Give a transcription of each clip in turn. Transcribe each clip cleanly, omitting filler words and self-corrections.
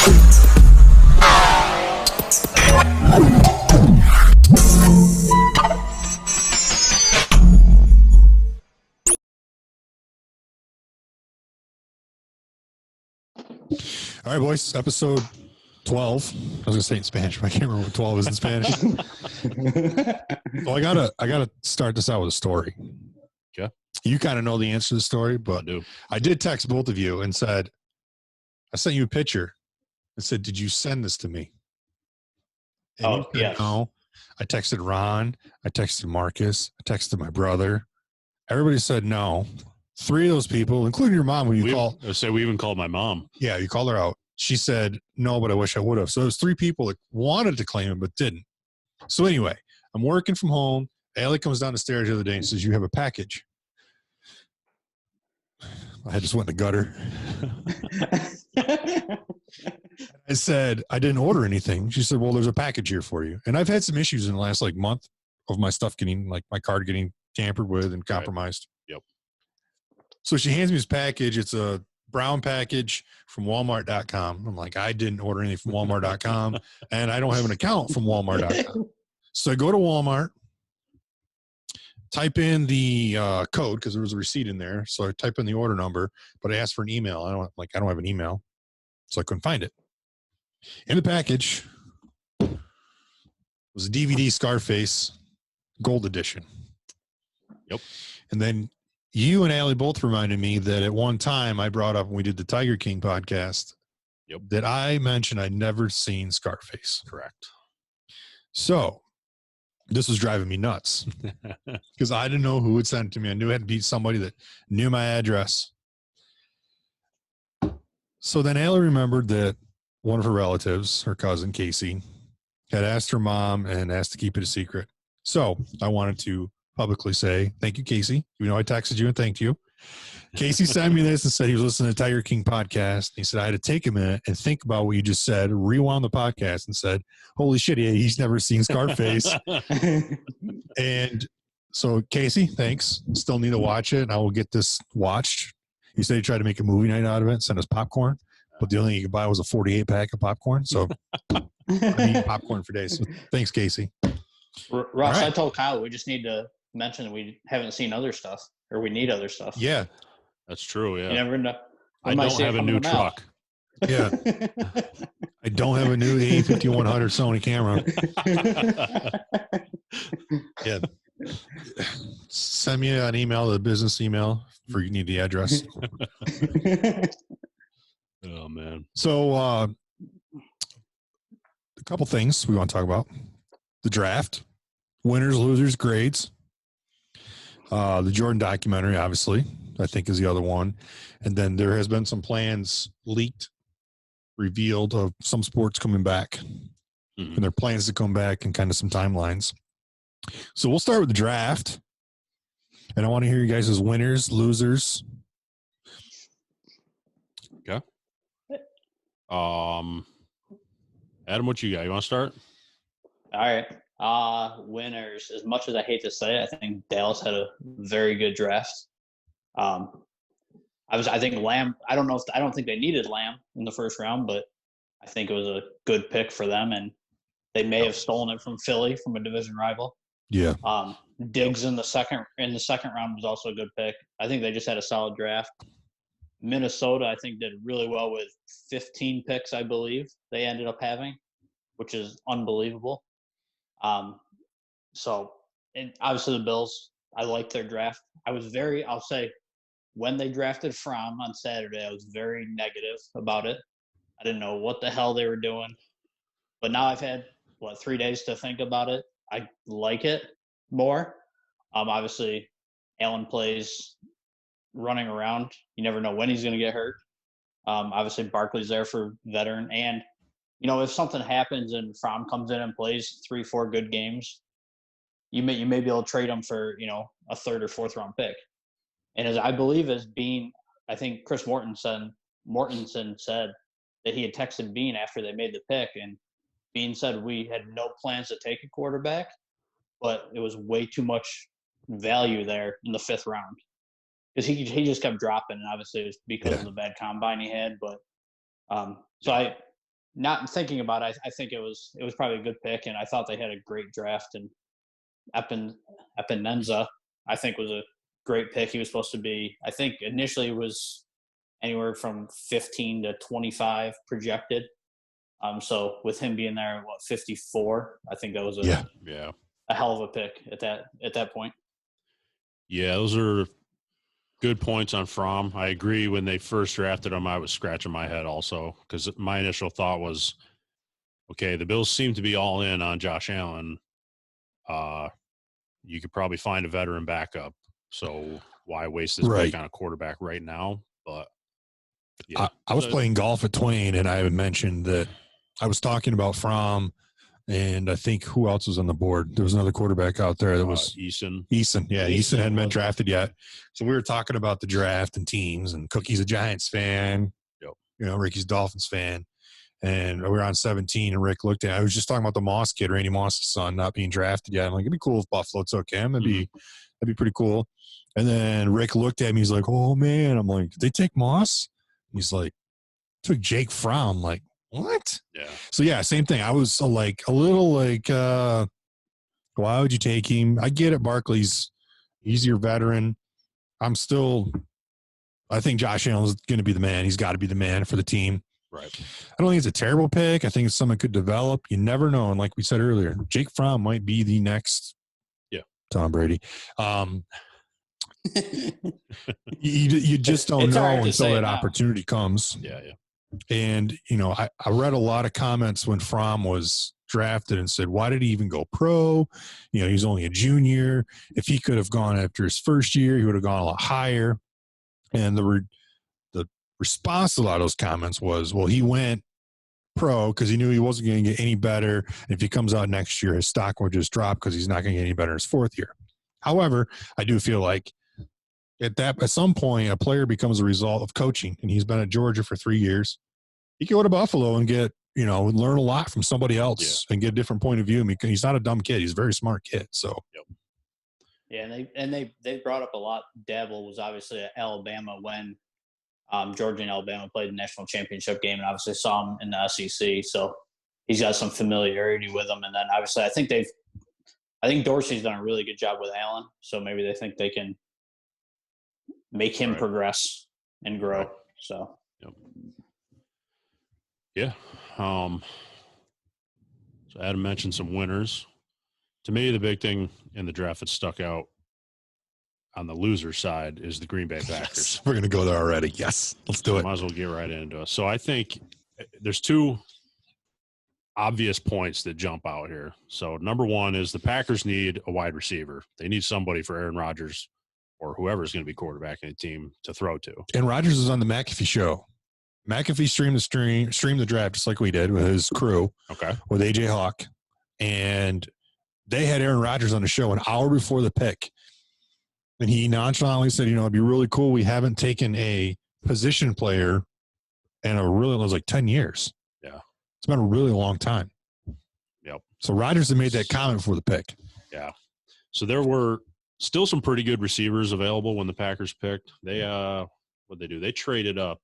All right, boys. Episode 12. I was going to say in Spanish, but I can't remember what 12 is in Spanish. So I gotta start this out with a story. Okay. You kind of know the answer to the story, but I did text both of you and said, I sent you a picture and said, did you send this to me? And you said, yes. No. I texted Ron. I texted Marcus. I texted my brother. Everybody said no. 3 of those people, including your mom, who you called. I say we even called my mom. Yeah, you called her out. She said, no, but I wish I would have. So it was 3 people that wanted to claim it, but didn't. So anyway, I'm working from home. Allie comes down the stairs the other day and says, you have a package. I just went in the gutter. I said, I didn't order anything. She said, well, there's a package here for you. And I've had some issues in the last month of my stuff getting, my card getting tampered with and compromised. Right. Yep. So she hands me this package. It's a brown package from Walmart.com. I'm like, I didn't order anything from Walmart.com, and I don't have an account from Walmart.com. So I go to Walmart, type in the code because there was a receipt in there. So I type in the order number, but I asked for an email. I don't have an email, so I couldn't find it. In the package was a DVD Scarface Gold Edition. Yep. And then you and Allie both reminded me that at one time I brought up when we did the Tiger King podcast that I mentioned I'd never seen Scarface. Correct. So this was driving me nuts because I didn't know who had sent it to me. I knew it had to be somebody that knew my address. So then Allie remembered that one of her relatives, her cousin Casey, had asked her mom and asked to keep it a secret. So I wanted to publicly say, thank you, Casey. You know, I texted you and thanked you. Casey sent me this and said he was listening to Tiger King podcast. He said, I had to take a minute and think about what you just said, rewound the podcast and said, holy shit, he's never seen Scarface. And so Casey, thanks. Still need to watch it. And I will get this watched. He said he tried to make a movie night out of it, send us popcorn, but the only thing you could buy was a 48 pack of popcorn. So I'm eating popcorn for days. So thanks, Casey. Ross, right. I told Kyle we just need to mention that we haven't seen other stuff, or we need other stuff. Yeah, that's true. Yeah, you never know. I don't have a new truck. Yeah, I don't have a new A5100 Sony camera. Yeah, send me an email, the business email, for you need the address. Oh man. So a couple things we want to talk about: the draft, winners, losers, grades. The Jordan documentary, obviously, I think is the other one. And then there has been some plans leaked, revealed of some sports coming back and their plans to come back and kind of some timelines. So we'll start with the draft. And I want to hear you guys as winners, losers. Okay. Adam, what you got? You want to start? All right. Winners. As much as I hate to say it, I think Dallas had a very good draft. I think Lamb. I don't think they needed Lamb in the first round, but I think it was a good pick for them, and they may have stolen it from Philly, from a division rival. Yeah. Diggs in the second round was also a good pick. I think they just had a solid draft. Minnesota, I think, did really well with 15 picks, I believe they ended up having, which is unbelievable. And obviously the Bills, I liked their draft. I'll say when they drafted Fromm on Saturday, I was very negative about it. I didn't know what the hell they were doing, but now I've had 3 days to think about it. I like it more. Obviously Allen plays running around. You never know when he's going to get hurt. Obviously Barkley's there for veteran, and if something happens and Fromm comes in and plays 3-4 good games, you may be able to trade him for, a third or fourth round pick. And I think Chris Mortensen said that he had texted Bean after they made the pick, and Bean said we had no plans to take a quarterback, but it was way too much value there in the 5th round. Because he just kept dropping, and obviously it was because of the bad combine he had. But not thinking about it, I think it was probably a good pick, and I thought they had a great draft. And Epinenza, I think, was a great pick. He was supposed to be, I think initially it was anywhere from 15 to 25 projected. So with him being there at 54, I think that was a hell of a pick at that point. Yeah, those are good points on Fromm. I agree. When they first drafted him, I was scratching my head also, because my initial thought was, okay, the Bills seem to be all in on Josh Allen. You could probably find a veteran backup. So why waste this pick on a quarterback right now? But yeah, I was playing golf at Twain, and I had mentioned that I was talking about Fromm, and I think who else was on the board? There was another quarterback out there that was Eason. Yeah, Eason hadn't been drafted yet. So we were talking about the draft and teams, and Cookie's a Giants fan. Yep. You know, Ricky's Dolphins fan. And we were on 17, and Rick looked at it. I was just talking about the Moss kid, Randy Moss's son, not being drafted yet. I'm like, it'd be cool if Buffalo took him. That'd be pretty cool. And then Rick looked at me. He's like, oh, man. I'm like, did they take Moss? He's like, took Jake Fromm. Like, what? Yeah. So, yeah, same thing. I was like a little like, why would you take him? I get it. Barkley's your veteran. I think Josh Allen's going to be the man. He's got to be the man for the team. Right. I don't think it's a terrible pick. I think it's something that could develop. You never know. And like we said earlier, Jake Fromm might be the next Tom Brady. You just don't know until that opportunity comes. Yeah. And, you know, I read a lot of comments when Fromm was drafted and said, why did he even go pro? You know, he's only a junior. If he could have gone after his first year, he would have gone a lot higher. And the response to a lot of those comments was, well, he went pro because he knew he wasn't going to get any better. And if he comes out next year, his stock will just drop because he's not going to get any better in his fourth year. However, I do feel like at some point, a player becomes a result of coaching, and he's been at Georgia for 3 years. He can go to Buffalo and get, you know, learn a lot from somebody else and get a different point of view. I mean, he's not a dumb kid. He's a very smart kid. So, Yeah, and they brought up a lot. Dabble was obviously at Alabama when Georgia and Alabama played the national championship game, and obvioussaw him in the SEC. So he's got some familiarity with them. And then obviously I think Dorsey's done a really good job with Allen. So maybe they think they can make him progress and grow. Right. So yeah. So Adam mentioned some winners. To me, the big thing in the draft that stuck out on the loser side is the Green Bay Packers. Yes, we're going to go there already. Yes, let's do it. Might as well get right into it. So I think there's two obvious points that jump out here. So number one is the Packers need a wide receiver. They need somebody for Aaron Rodgers or whoever's going to be quarterbacking the team to throw to. And Rodgers is on the McAfee show. McAfee streamed the draft just like we did with his crew. Okay. With AJ Hawk. And they had Aaron Rodgers on the show an hour before the pick. And he nonchalantly said, you know, it'd be really cool. We haven't taken a position player in it was like 10 years. Yeah. It's been a really long time. Yep. So Rodgers had made that comment before the pick. Yeah. So there were still some pretty good receivers available when the Packers picked. They, what'd they do? They traded up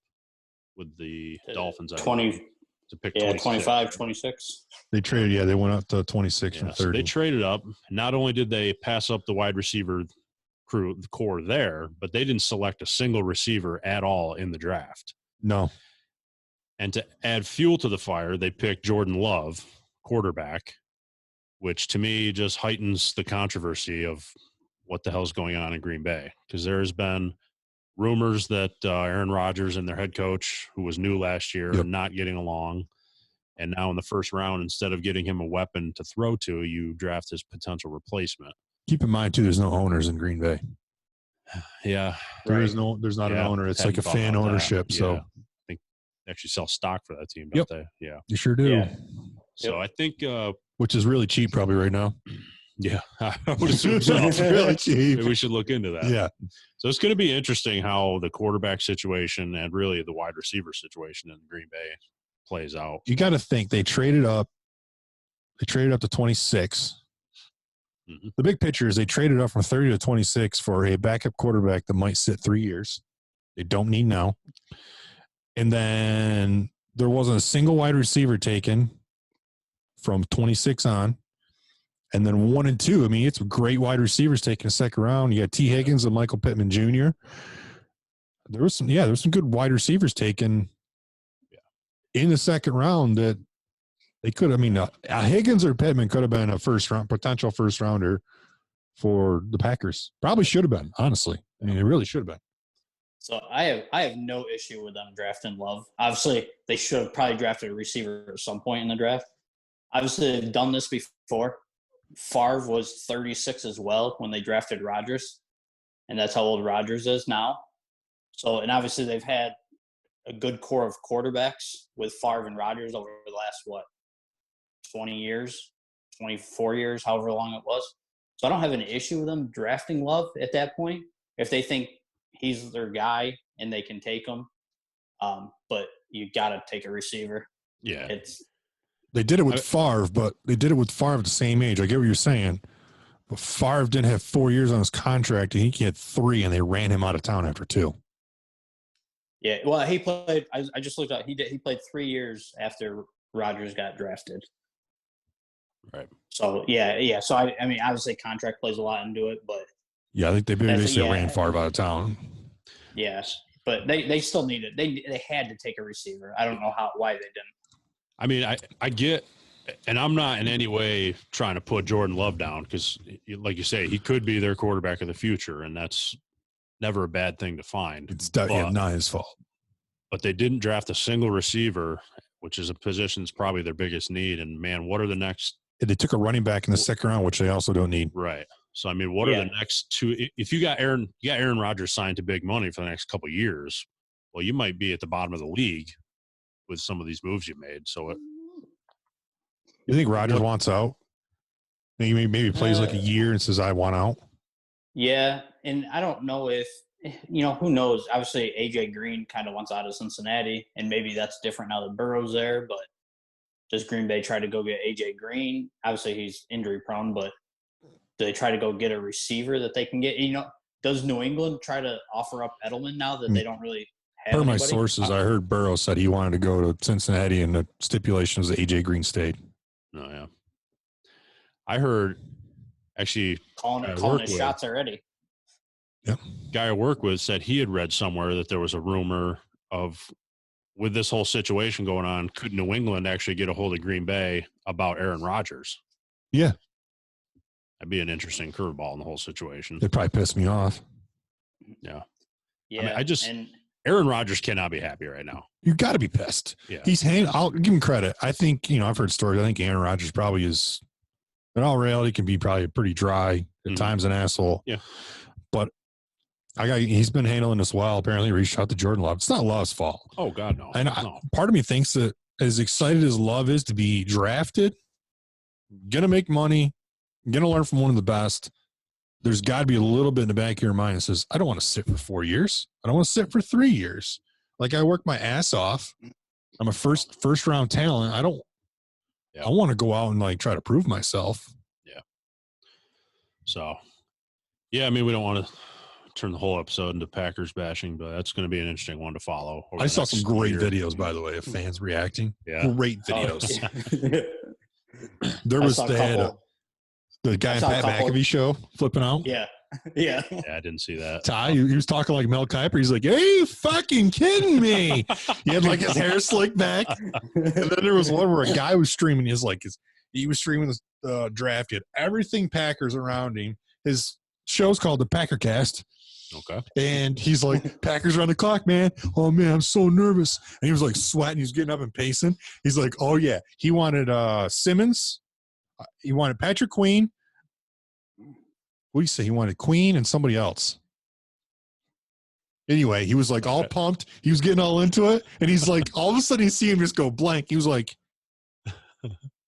with the Dolphins. 20 to pick 25, 26. They traded, they went up to 26 from 30. So they traded up. Not only did they pass up the wide receiver core there, but they didn't select a single receiver at all in the draft. No. And to add fuel to the fire, they picked Jordan Love, quarterback, which to me just heightens the controversy of what the hell's going on in Green Bay. Because there has been rumors that Aaron Rodgers and their head coach, who was new last year, are not getting along. And now in the first round, instead of getting him a weapon to throw to, you draft his potential replacement. Keep in mind, too, there's no owners in Green Bay. Yeah. There's not an owner. It's like a fan ownership. Yeah. So I think they actually sell stock for that team, don't they? Yeah. You sure do. Yeah. So I think which is really cheap probably right now. Yeah. I would assume so. It's really cheap. Maybe we should look into that. Yeah. So it's going to be interesting how the quarterback situation and really the wide receiver situation in Green Bay plays out. You got to think they traded up to 26. Mm-hmm. The big picture is they traded up from 30 to 26 for a backup quarterback that might sit 3 years. They don't need now. And then there wasn't a single wide receiver taken from 26 on. And then 1 and 2. I mean, it's great wide receivers taking a second round. You got T. Higgins and Michael Pittman Jr. There was some good wide receivers taken in the second round that they could. I mean, Higgins or Pittman could have been a potential first rounder for the Packers. Probably should have been, honestly. I mean, it really should have been. So I have no issue with them drafting Love. Obviously, they should have probably drafted a receiver at some point in the draft. Obviously, they've done this before. Favre was 36 as well when they drafted Rodgers, and that's how old Rodgers is now. So, and obviously they've had a good core of quarterbacks with Favre and Rodgers over the last, 20 years, 24 years, however long it was. So I don't have an issue with them drafting Love at that point if they think he's their guy and they can take him. But you got to take a receiver. Yeah. They did it with Favre, but they did it with Favre at the same age. I get what you're saying. But Favre didn't have 4 years on his contract, and he had 3, and they ran him out of town after 2. Yeah, well, he played. I just looked up. He played 3 years after Rodgers got drafted. Right. So yeah. So I mean, obviously, contract plays a lot into it, but yeah, I think they basically ran Favre out of town. Yes, but they still needed. They had to take a receiver. I don't know why they didn't. I mean, I get, and I'm not in any way trying to put Jordan Love down because, like you say, he could be their quarterback of the future, and that's never a bad thing to find. It's definitely not his fault. But they didn't draft a single receiver, which is a position that's probably their biggest need. And, man, what are the next – they took a running back in the second round, which they also don't need. Right. So, I mean, what are the next 2 – if you got Aaron Rodgers signed to big money for the next couple of years, well, you might be at the bottom of the league with some of these moves you made. So you think Rodgers wants out? Maybe plays like a year and says, I want out? Yeah, and I don't know if, who knows? Obviously, A.J. Green kind of wants out of Cincinnati, and maybe that's different now that Burrow's there, but does Green Bay try to go get A.J. Green? Obviously, he's injury-prone, but do they try to go get a receiver that they can get? Does New England try to offer up Edelman now that they don't really – Per my sources, I heard Burrow said he wanted to go to Cincinnati, and the stipulation was that A.J. Green stayed. Oh, yeah. I heard actually calling his shots already. Yeah. Guy I work with said he had read somewhere that there was a rumor of, with this whole situation going on, could New England actually get a hold of Green Bay about Aaron Rodgers? Yeah. That'd be an interesting curveball in the whole situation. They'd probably piss me off. Yeah. Yeah. I mean, Aaron Rodgers cannot be happy right now. You got to be pissed. Yeah. I'll give him credit. I think, I've heard stories. I think Aaron Rodgers probably is, in all reality, can be probably pretty dry at times, an asshole. Yeah. But he's been handling this well. Apparently reached out to Jordan Love. It's not Love's fault. Oh, God, no. And part of me thinks that as excited as Love is to be drafted, going to make money, going to learn from one of the best, there's got to be a little bit in the back of your mind that says, I don't want to sit for 4 years. I don't want to sit for 3 years. Like, I work my ass off. I'm a first round talent. I want to go out and try to prove myself. Yeah. So, yeah, I mean, we don't want to turn the whole episode into Packers bashing, but that's going to be an interesting one to follow. I saw some great videos, by the way, of fans reacting. Yeah. Great videos. There was the guy in Pat McAfee show flipping out. Yeah. Yeah. I didn't see that. Ty, he was talking like Mel Kiper. He's like, "Are you fucking kidding me?" He had his hair slicked back. And then there was one where a guy was streaming. He was streaming the draft. He had everything Packers around him. His show's called the Packercast. Okay. And he's like, "Packers are on the clock, man. Oh man, I'm so nervous." And he was sweating. He was getting up and pacing. He's like, "Oh yeah." He wanted Simmons. He wanted Patrick Queen. What do you say? He wanted Queen and somebody else. Anyway, he was all pumped. He was getting all into it. And he's all of a sudden you see him just go blank. He was like,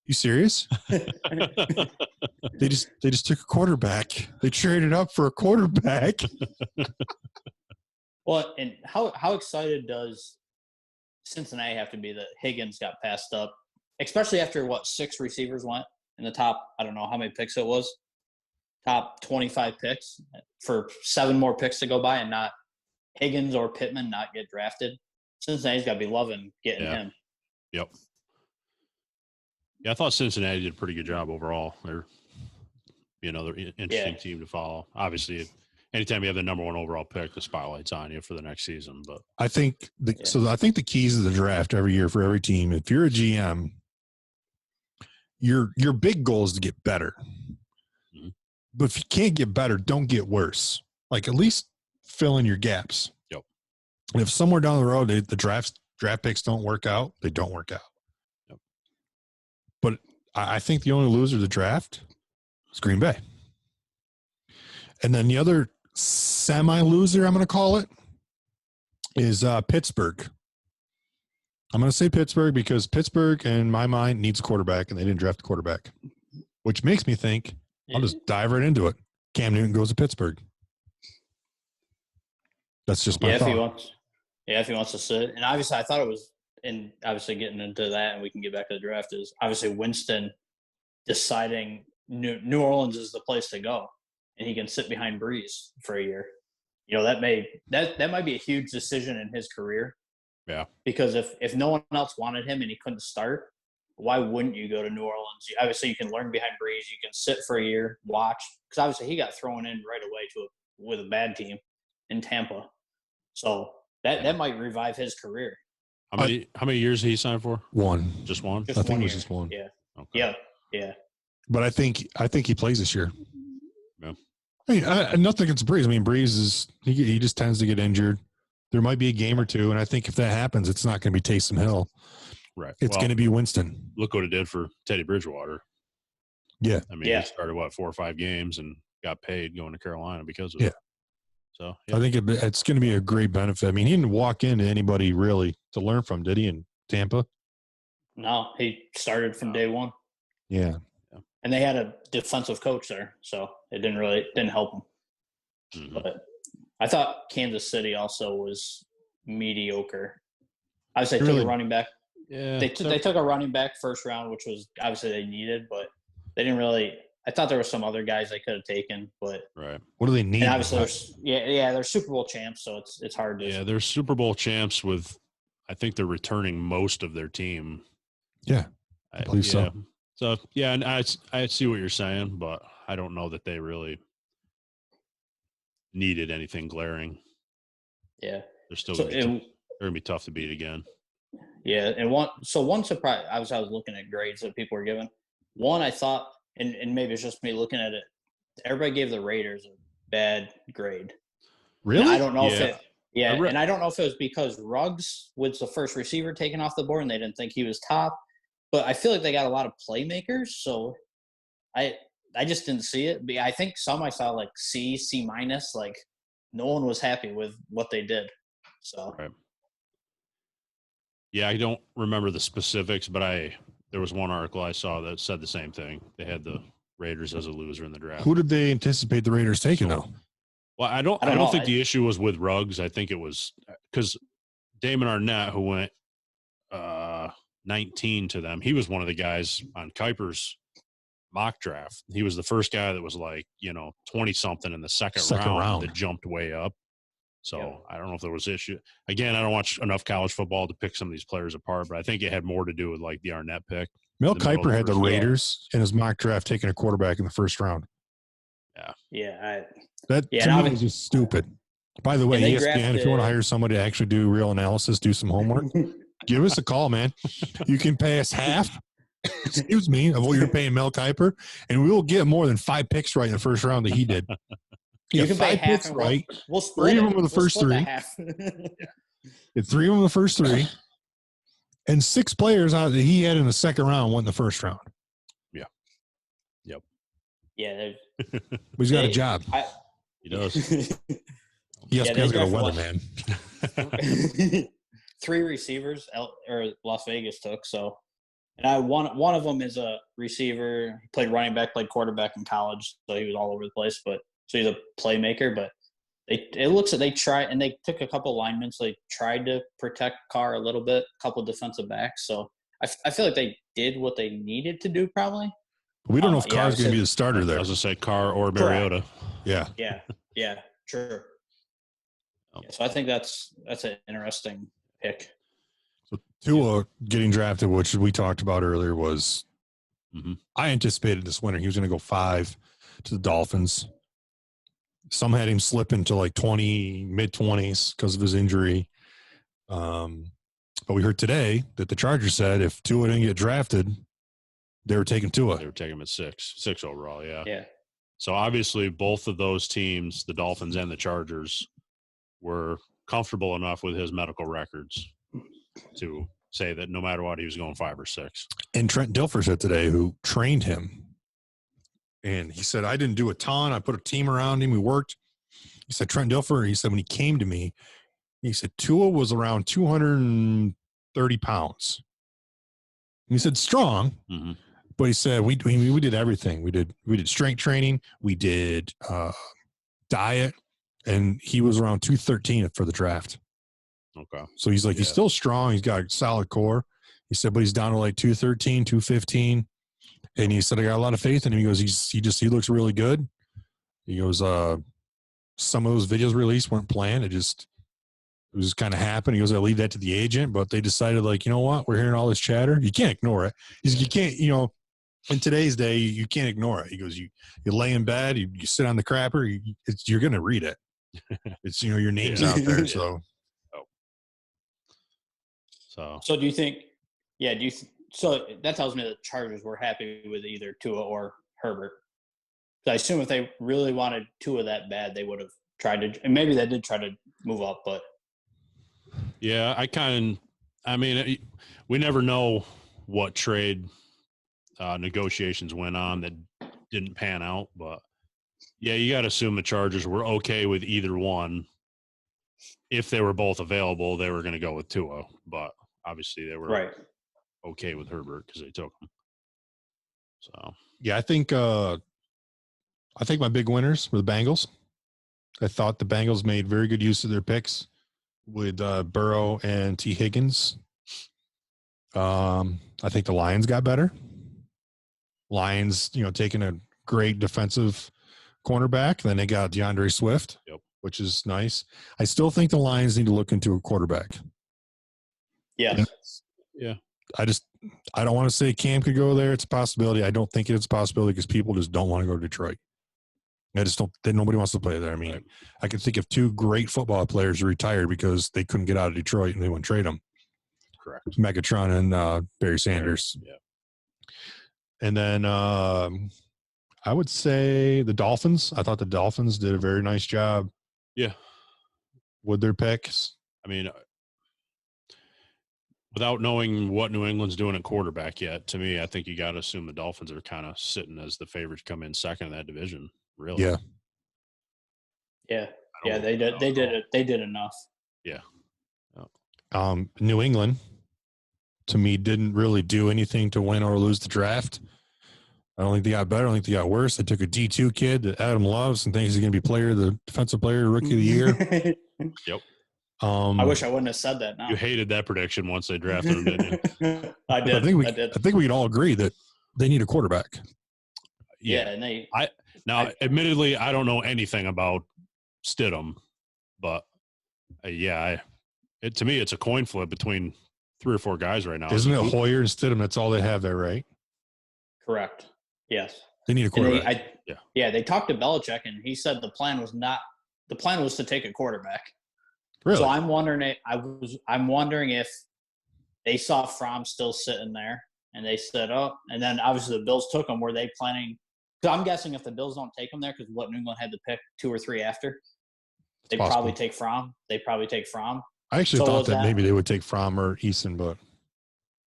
"You serious?" They just took a quarterback. They traded up for a quarterback. Well, and how excited does Cincinnati have to be that Higgins got passed up, especially after 6 receivers went in the top, I don't know how many picks it was, top 25 picks, for 7 more picks to go by and not Higgins or Pittman not get drafted. Cincinnati's got to be loving getting him. Yep. Yeah, I thought Cincinnati did a pretty good job overall. They're be another interesting team to follow. Obviously, anytime you have the number 1 overall pick, the spotlight's on you for the next season. But I think I think the keys of the draft every year for every team. If you're a GM, your big goal is to get better. Mm-hmm. But if you can't get better, don't get worse. Like at least fill in your gaps. Yep. And if somewhere down the road the draft picks don't work out, they don't work out. Yep. But I think the only loser of the draft is Green Bay. And then the other semi-loser, I'm going to call it, is Pittsburgh. I'm going to say Pittsburgh because Pittsburgh, in my mind, needs a quarterback, and they didn't draft a quarterback, which makes me think I'll just dive right into it. Cam Newton goes to Pittsburgh. That's just my thought. If he wants to sit. And obviously, I thought it was, and obviously getting into that, and we can get back to the draft, is obviously Winston deciding New Orleans is the place to go, and he can sit behind Breeze for a year. You know, that might be a huge decision in his career. Yeah. Because if no one else wanted him and he couldn't start, why wouldn't you go to New Orleans? Obviously, you can learn behind Breeze. You can sit for a year, watch. Because obviously, he got thrown in right away with a bad team in Tampa. So that might revive his career. How many years did he sign for? 1. Just 1? I think it was just 1. Yeah. Okay. Yeah. But I think he plays this year. Yeah. I mean, nothing against Breeze. I mean, Breeze he just tends to get injured. There might be a game or two, and I think if that happens, it's not going to be Taysom Hill. Right. It's going to be Winston. Look what it did for Teddy Bridgewater. Yeah. I mean, he started, 4 or 5 games and got paid going to Carolina because of it. So I think it's going to be a great benefit. I mean, he didn't walk into anybody really to learn from, did he, in Tampa? No, he started from day one. Yeah. And they had a defensive coach there, so it didn't help him. Mm-hmm. But I thought Kansas City also was mediocre. Obviously, they took a running back. Yeah, they took a running back first round, which was obviously they needed, but they didn't really. I thought there were some other guys they could have taken, but right. What do they need? And obviously, they're Super Bowl champs, so it's hard to. Yeah, they're Super Bowl champs with. I think they're returning most of their team. Yeah, I believe so. So and I see what you're saying, but I don't know that they really needed anything glaring. Yeah, they're still they're gonna be tough to beat again. Yeah, and one surprise. I was looking at grades that people were giving. One, I thought, and maybe it's just me looking at it. Everybody gave the Raiders a bad grade. Really? And I don't know if it. Yeah, and I don't know if it was because Ruggs was the first receiver taken off the board, and they didn't think he was top. But I feel like they got a lot of playmakers, so I just didn't see it. But I think I saw like C minus. Like no one was happy with what they did. So. Right. Yeah, I don't remember the specifics, but there was one article I saw that said the same thing. They had the Raiders as a loser in the draft. Who did they anticipate the Raiders taking though? Well, I don't think the issue was with Ruggs. I think it was because Damon Arnett, who went 19 to them, he was one of the guys on Kuiper's mock draft. He was the first guy that was like 20-something in the second round that jumped way up. So I don't know if there was issue. Again, I don't watch enough college football to pick some of these players apart, but I think it had more to do with like the Arnett pick. Mel Kiper had the Raiders in his mock draft taking a quarterback in the first round. Yeah. That to me was just stupid. By the way, ESPN, if you want to hire somebody to actually do real analysis, do some homework, give us a call, man. You can pay us half, excuse me, of what you're paying Mel Kiper, and we will get more than 5 picks right in the first round that he did. You can 5 picks right. We'll split 3 of them were the first 3. It's 3 of them the first 3. And 6 players out that he had in the second round won the first round. Yeah. Yep. Yeah. But he's got a job. He does. ESPN's got a weather, man. 3 receivers or Las Vegas took. So, and one of them is a receiver. He played running back, played quarterback in college, so he was all over the place. But so he's a playmaker. But it looks like they tried, and they took a couple linemen. So they tried to protect Carr a little bit, a couple defensive backs. So I feel like they did what they needed to do, probably. We don't know if Carr's going to be the starter there. I was going to say Carr or Mariota. Yeah. Yeah. Sure. Yeah, so I think that's an interesting pick. Tua getting drafted, which we talked about earlier, was I anticipated this winter he was going to go 5 to the Dolphins. Some had him slip into like mid-20s because of his injury. But we heard today that the Chargers said if Tua didn't get drafted, they were taking Tua. They were taking him at 6 overall. Yeah. Yeah. So obviously both of those teams, the Dolphins and the Chargers, were comfortable enough with his medical records to say that no matter what, he was going 5 or 6. And Trent Dilfer said today, who trained him, and he said, I didn't do a ton. I put a team around him. We worked. He said, Trent Dilfer, he said, when he came to me, he said, Tua was around 230 pounds. And he said, strong. But he said, we did everything. We did strength training. We did diet. And he was around 213 for the draft. Okay. So he's like, he's still strong. He's got a solid core. He said, but he's down to like 213, 215. And he said, I got a lot of faith in him. He goes, he looks really good. He goes, some of those videos released weren't planned. It was kind of happened. He goes, I leave that to the agent, but they decided like, you know what? We're hearing all this chatter. You can't ignore it. He's, you can't, in today's day, you can't ignore it. He goes, you lay in bed, you sit on the crapper, you're going to read it. It's, your name's out there. So do you think, so that tells me the Chargers were happy with either Tua or Herbert. So I assume if they really wanted Tua that bad, they would have tried to, and maybe they did try to move up, but. Yeah, we never know what trade negotiations went on that didn't pan out, but yeah, you got to assume the Chargers were okay with either one. If they were both available, they were going to go with Tua, but obviously they were okay with Herbert because they took him. So yeah, I think my big winners were the Bengals. I thought the Bengals made very good use of their picks with Burrow and T. Higgins. I think the Lions got better. Lions, taking a great defensive cornerback. Then they got DeAndre Swift, which is nice. I still think the Lions need to look into a quarterback. Yes. Yeah. I don't want to say Cam could go there. It's a possibility. I don't think it's a possibility because people just don't want to go to Detroit. I just don't. Nobody wants to play there. I mean, I can think of 2 great football players who retired because they couldn't get out of Detroit and they wouldn't trade them. Correct. Megatron and Barry Sanders. Yeah. And then I would say the Dolphins. I thought the Dolphins did a very nice job. Yeah. With their picks. I mean, without knowing what New England's doing at quarterback yet, to me, I think you got to assume the Dolphins are kind of sitting as the favorites come in second in that division. Really? Yeah. Yeah. Yeah. They did enough. Yeah. New England, to me, didn't really do anything to win or lose the draft. I don't think they got better. I don't think they got worse. They took a D2 kid that Adam loves and thinks he's going to be the defensive player, rookie of the year. Yep. I wish I wouldn't have said that now. You hated that prediction once they drafted him, didn't you? I did. I think we can all agree that they need a quarterback. Yeah, and admittedly, I don't know anything about Stidham, but to me, it's a coin flip between 3 or 4 guys right now. Isn't it Hoyer and Stidham? That's all they have there, right? Correct. Yes. They need a quarterback. They talked to Belichick, and he said the plan was to take a quarterback. Really? So I'm wondering if they saw Fromm still sitting there, and they said, "Oh," and then obviously the Bills took him. Were they planning? Because I'm guessing if the Bills don't take him there, because New England had to pick 2 or 3 after, they'd probably take Fromm. I actually thought that maybe they would take Fromm or Eason, but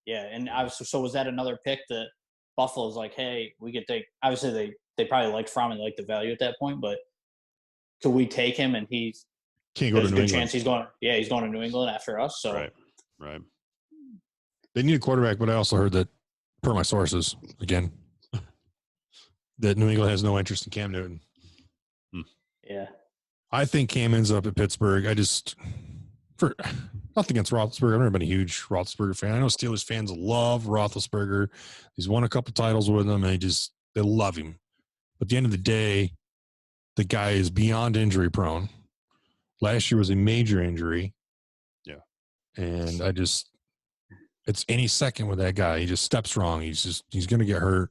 yeah, and so was that another pick that Buffalo's like, hey, we could take? Obviously, they probably liked Fromm and liked the value at that point, but could we take him and he's can't go to New England? Chance he's going. Yeah, he's going to New England after us. So right. They need a quarterback, but I also heard that, per my sources, again, that New England has no interest in Cam Newton. Yeah. I think Cam ends up at Pittsburgh. For nothing against Roethlisberger. I've never been a huge Roethlisberger fan. I know Steelers fans love Roethlisberger. He's won a couple titles with them, and they love him. But at the end of the day, the guy is beyond injury prone. Last year was a major injury. Yeah. And It's any second with that guy. He just steps wrong. He's going to get hurt.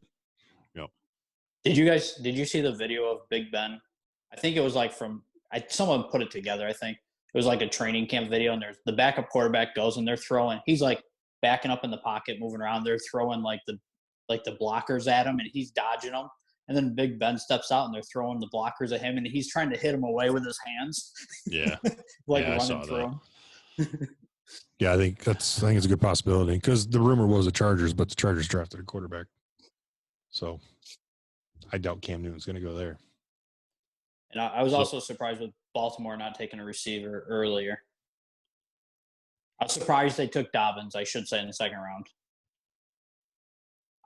Yep. Did you see the video of Big Ben? I think it was like someone put it together. I think it was like a training camp video, and there's the backup quarterback goes and they're throwing. He's like backing up in the pocket, moving around. They're throwing like the blockers at him, and he's dodging them. And then Big Ben steps out, and they're throwing the blockers at him, and he's trying to hit him away with his hands. Yeah, running through him. Yeah, I think it's a good possibility because the rumor was the Chargers, but the Chargers drafted a quarterback. So I doubt Cam Newton's going to go there. And I was also surprised with Baltimore not taking a receiver earlier. I was surprised they took Dobbins, I should say, in the second round.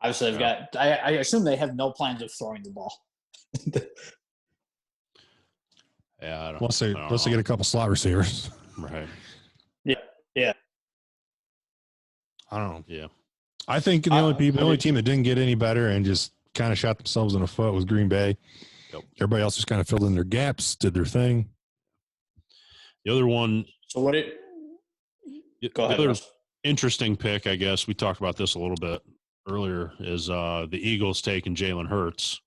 Obviously, they've got. I assume they have no plans of throwing the ball. Yeah, I don't. Unless they get a couple slot receivers. Right. Yeah. I don't know. Yeah. I think the only team that didn't get any better and just kind of shot themselves in the foot was Green Bay. Yep. Everybody else just kind of filled in their gaps, did their thing. The other one. So what go ahead. Other interesting pick, I guess we talked about this a little bit earlier, is the Eagles taking Jalen Hurts.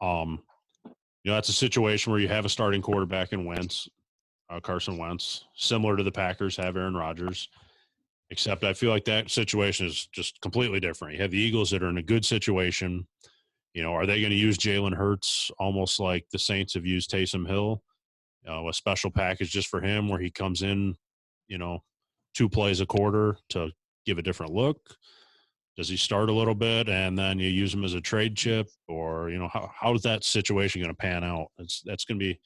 That's a situation where you have a starting quarterback in Wentz, Carson Wentz, similar to the Packers have Aaron Rodgers, except I feel like that situation is just completely different. You have the Eagles that are in a good situation. Are they going to use Jalen Hurts almost like the Saints have used Taysom Hill, a special package just for him where he comes in, 2 plays a quarter to give a different look? Does he start a little bit and then you use him as a trade chip, or, how is that situation going to pan out? That's going to be,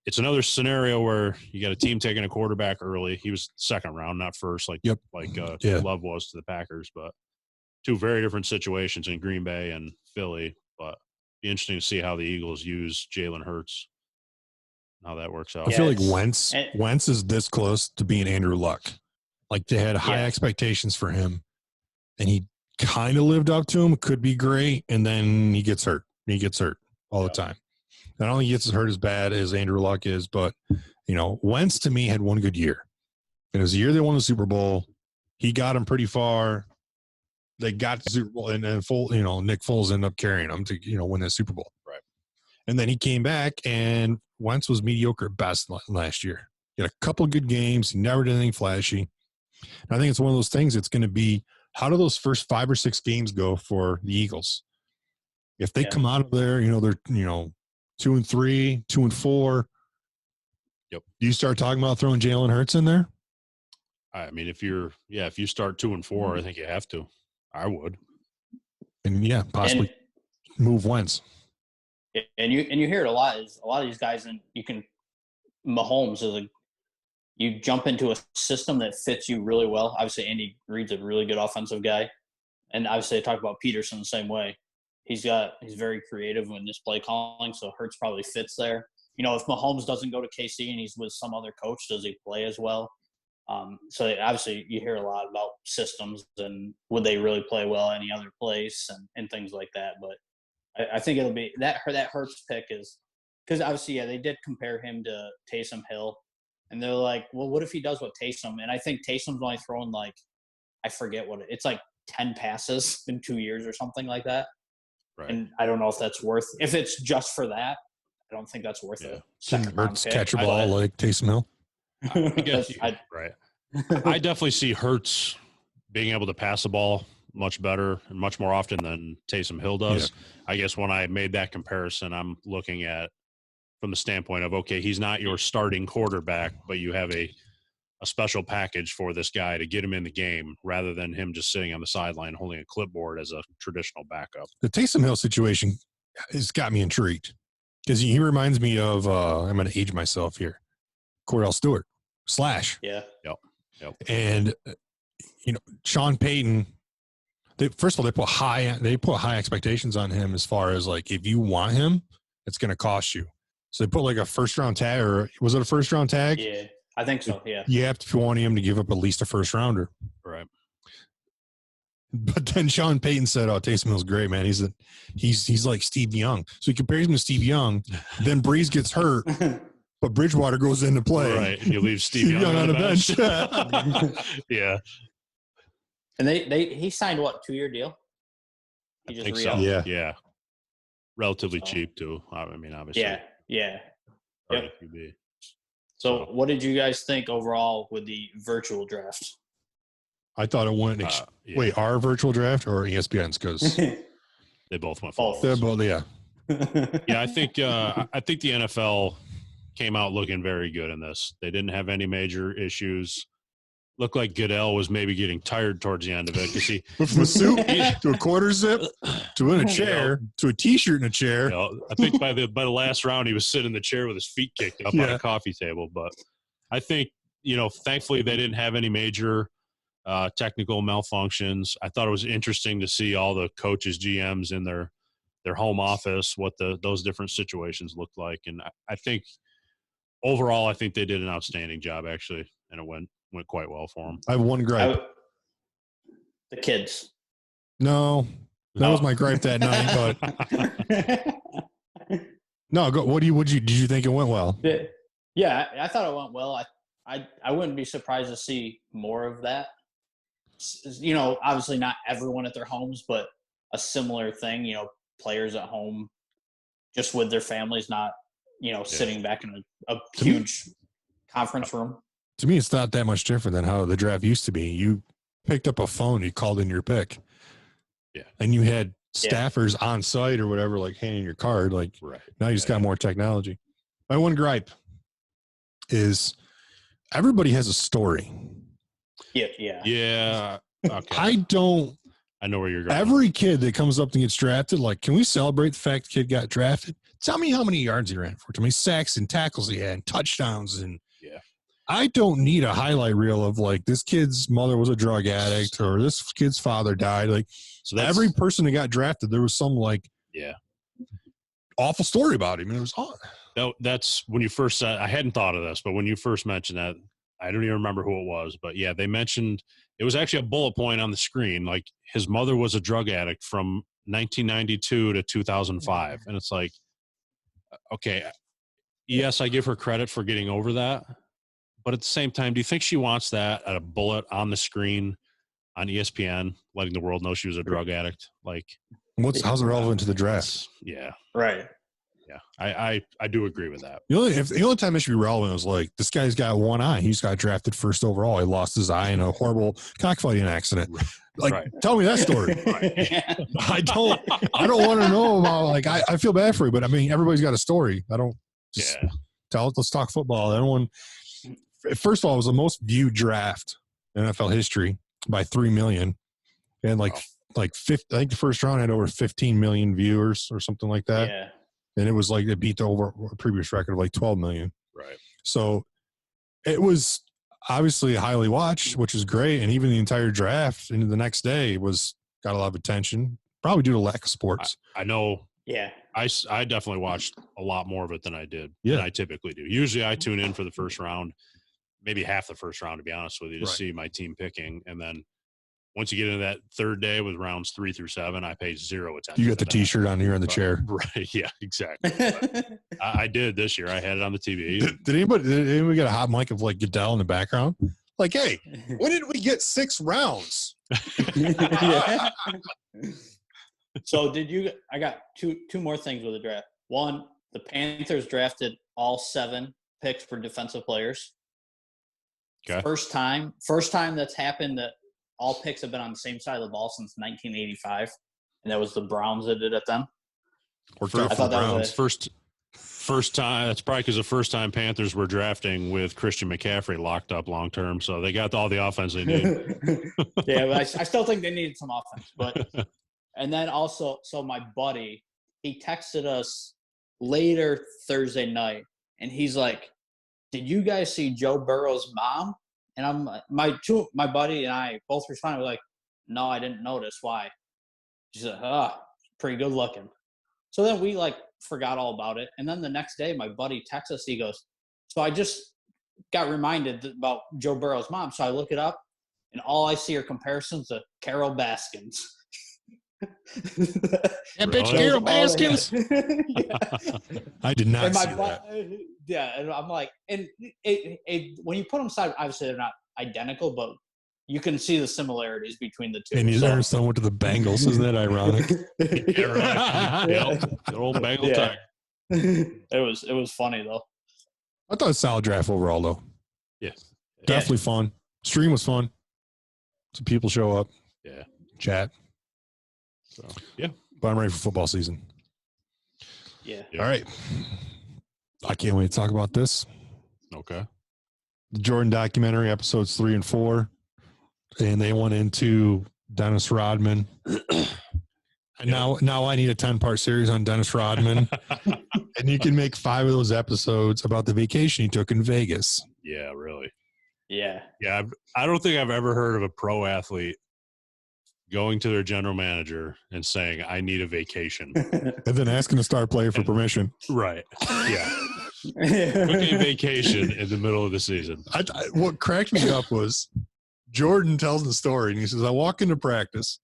it's another scenario where you got a team taking a quarterback early. He was second round, not first, like Love was to the Packers, but 2 very different situations in Green Bay and Philly. But be interesting to see how the Eagles use Jalen Hurts, how that works out. I feel like Wentz is this close to being Andrew Luck. Like they had high expectations for him, and he kind of lived up to him. Could be great, and then he gets hurt. He gets hurt all the time. Not only gets hurt as bad as Andrew Luck is, but Wentz to me had one good year. It was the year they won the Super Bowl. He got him pretty far. They got the Super Bowl, and then Nick Foles ended up carrying them to win that Super Bowl. Right. And then he came back, and Wentz was mediocre at best last year. He had a couple of good games. He never did anything flashy. And I think it's one of those things. It's going to be, how do those first 5 or 6 games go for the Eagles? If they come out of there, they're 2-3, 2-4. Yep. Do you start talking about throwing Jalen Hurts in there? I mean, if you start 2-4, I think you have to. I would. And possibly move Wentz. And you hear it a lot. Is a lot of these guys, and Mahomes is you jump into a system that fits you really well. Obviously, Andy Reid's a really good offensive guy, and obviously, I talk about Peterson the same way. He's very creative in his play calling, so Hurts probably fits there. If Mahomes doesn't go to KC and he's with some other coach, does he play as well? So obviously, you hear a lot about systems and would they really play well any other place and things like that. But I think it'll be that Hurts pick is because obviously, they did compare him to Taysom Hill. And they're like, well, what if he does what Taysom? And I think Taysom's only thrown I forget it's like 10 passes in 2 years or something like that. Right. And I don't know if that's if it's just for that, I don't think that's worth it. Can Hurts catch a ball like Taysom Hill? I guess right. I definitely see Hurts being able to pass the ball much better and much more often than Taysom Hill does. Yeah. I guess when I made that comparison, I'm looking at from the standpoint of, okay, he's not your starting quarterback, but you have a special package for this guy to get him in the game rather than him just sitting on the sideline holding a clipboard as a traditional backup. The Taysom Hill situation has got me intrigued because he reminds me of, I'm going to age myself here, Cordell Stewart, Slash. Yeah. Yep. And, Sean Payton, first of all, they put high expectations on him as far as if you want him, it's going to cost you. So they put a first-round tag, or was it a first-round tag? Yeah, I think so, yeah. You have to want him to give up at least a first-rounder. Right. But then Sean Payton said, Taysom Hill's great, man. He's like Steve Young. So he compares him to Steve Young. Then Breeze gets hurt, but Bridgewater goes into play. Right, and you leave Steve Young on the bench. bench. Yeah. And he signed what, 2-year deal? He I just think re-upped. so. Yeah. Relatively cheap too. I mean, obviously. Yeah. Yep. So what did you guys think overall with the virtual draft? I thought it went. Wait, our virtual draft or ESPN's? Because they both went both. They're both, yeah. Yeah, I think the NFL came out looking very good in this. They didn't have any major issues. Looked like Goodell was maybe getting tired towards the end of it because he went from a suit to a quarter zip to in a chair to a T-shirt in a chair. I think by the last round he was sitting in the chair with his feet kicked up on a coffee table. But I think thankfully they didn't have any major technical malfunctions. I thought it was interesting to see all the coaches, GMs in their home office, what those different situations looked like, and I think overall I think they did an outstanding job actually, and it went quite well for them. I have one gripe. The kids. No, that was my gripe that night. But no, go. Did you think it went well? Yeah, I thought it went well. I wouldn't be surprised to see more of that. Obviously not everyone at their homes, but a similar thing. Players at home, just with their families, not sitting back in a huge conference room. To me, it's not that much different than how the draft used to be. You picked up a phone, you called in your pick. Yeah. And you had staffers on site or whatever, like handing your card. Like now you just got more technology. My one gripe is everybody has a story. Yeah. Yeah. Okay. I know where you're going. Every kid that comes up and gets drafted, like, can we celebrate the fact the kid got drafted? Tell me how many yards he ran for, how many sacks and tackles he had, and touchdowns. And I don't need a highlight reel of like this kid's mother was a drug addict or this kid's father died. Like, so every person that got drafted, there was some like awful story about him, and it was on. That's when you first said. I hadn't thought of this, but when you first mentioned that, I don't even remember who it was. But yeah, they mentioned it was actually a bullet point on the screen. Like his mother was a drug addict from 1992 to 2005, and it's like, okay, yes, I give her credit for getting over that. But at the same time, do you think she wants that at a bullet on the screen on ESPN, letting the world know she was a drug addict? Like, how's it relevant to the draft? Yeah. Right. Yeah. I do agree with that. The only time it should be relevant was like, this guy's got one eye. He's got drafted first overall. He lost his eye in a horrible cockfighting accident. Like, tell me that story. I don't want to know about, like, I feel bad for you, but I mean, everybody's got a story. I don't just tell it. Let's talk football. Everyone. First of all, it was the most viewed draft in NFL history by 3 million, and I think the first round had over 15 million viewers or something like that. Yeah, and it was like it beat the previous record of like 12 million. Right. So it was obviously highly watched, which is great, and even the entire draft into the next day got a lot of attention, probably due to lack of sports. I know. Yeah. I definitely watched a lot more of it than I did. Yeah. Than I typically do. Usually I tune in for the first round, maybe half the first round, to be honest with you, to see my team picking. And then once you get into that third day with rounds 3 through 7, I pay zero attention. You got the T-shirt on here in the chair. Right. Yeah, exactly. I did this year. I had it on the TV. Did anybody get a hot mic of like Goodell in the background? Like, hey, when did we get 6 rounds? So I got two more things with the draft. One, the Panthers drafted all 7 picks for defensive players. Okay. First time that's happened that all picks have been on the same side of the ball since 1985, and that was the Browns that did it then. I thought that was first time. That's probably because the first time Panthers were drafting with Christian McCaffrey locked up long term, so they got all the offense they need. Yeah, but I still think they needed some offense. But and then also, so my buddy, he texted us later Thursday night, and he's like, "Did you guys see Joe Burrow's mom?" And my buddy and I both responded, we're like, "No, I didn't notice. Why?" She's like, pretty good looking." So then we like forgot all about it. And then the next day, my buddy texts us. He goes, "So I just got reminded about Joe Burrow's mom." So I look it up, and all I see are comparisons to Carol Baskins. That bitch Carol Baskins. I did not see that. Yeah, and I'm like, and when you put them aside, obviously they're not identical, but you can see the similarities between the two. And his son went to the Bengals. Isn't that ironic? Yeah, right. Yep. Good old Bengal Tiger. It was funny though. I thought it was a solid draft overall, though. Yeah. Definitely fun. Stream was fun. Some people show up. Yeah. Chat. So, yeah. But I'm ready for football season. Yeah. All right. I can't wait to talk about this. Okay. The Jordan documentary, episodes 3 and 4. And they went into Dennis Rodman. And now I need a 10-part series on Dennis Rodman. And you can make 5 of those episodes about the vacation he took in Vegas. Yeah, really. Yeah. Yeah. I don't think I've ever heard of a pro athlete going to their general manager and saying, I need a vacation. And then asking a star player for permission. Right. Yeah. Took a vacation in the middle of the season. What cracked me up was Jordan tells the story, and he says, I walk into practice.